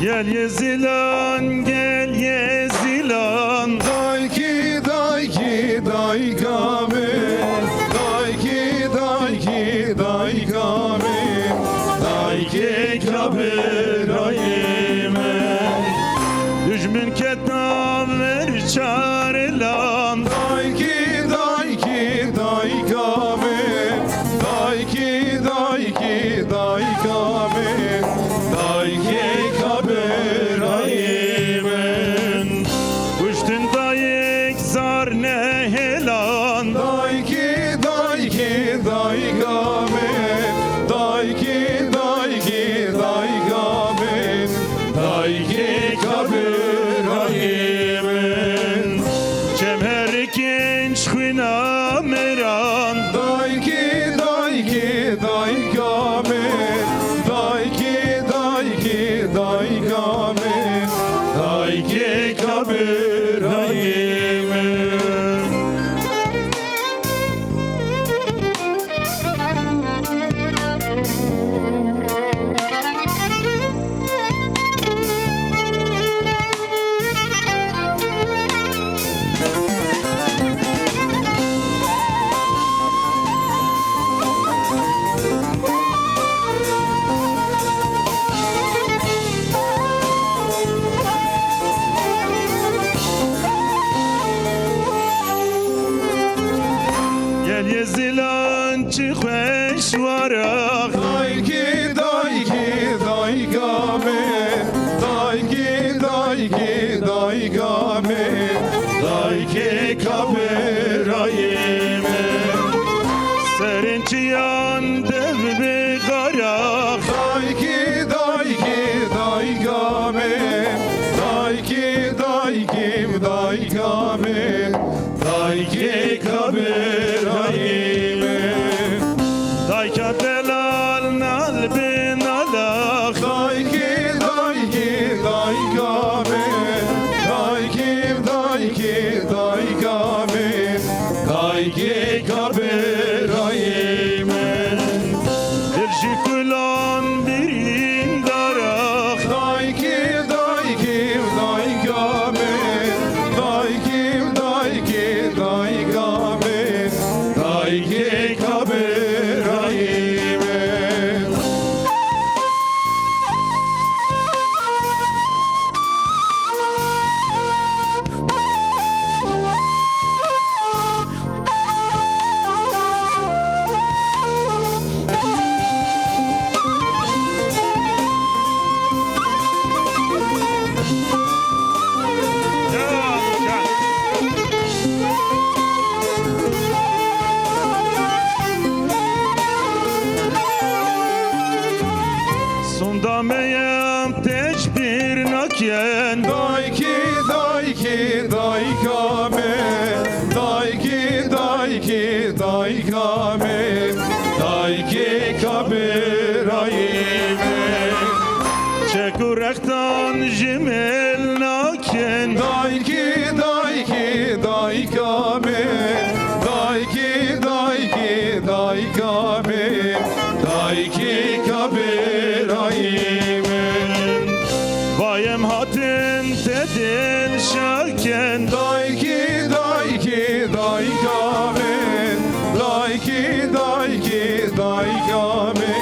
Gel Yezilan, gel Yezilan. Dayki dayki daykame, dayki dayki daykame, dayki kabirayime. Düşmün ketnam ver çağrılan. Dayki dayki daykame, dayki dayki daykame, dayki kabirayime. Kuştun dayık zar ne helan. Dayki dayki daykame, dayki dayki daykame, dayki kabirayime. Cemher genç hüna meran. Dayki dayki daykame, dayki dayki daykame, dayki kabirayime. Gel Yezilan çık eşvarak. Dayki dayki daykame, dayki dayki daykame, dayki kabirayime. Serinçiyan dev bir karak. Dayki dayki daykame, dayki dayki daykame, dayki kabirayime. Dayka delal nal bin alak. Dayki dayki daykame, dayki dayki daykame, dayki kabirayime. Bir şikulan birin darak. Dayki dayki daykame, dayki dayki daykame, dayki kabirayime. Sonda meyem teşbir nakyen. Dayki dayki daykame, dayki dayki daykame, dayki kabirayime. Çekurektan jimel naken. Dayki dayki daykame, dayki dayki daykame, dayki kabirayime. Bayem hatin tedil şaken. Dayki dayki daykame, dayki dayki daykame,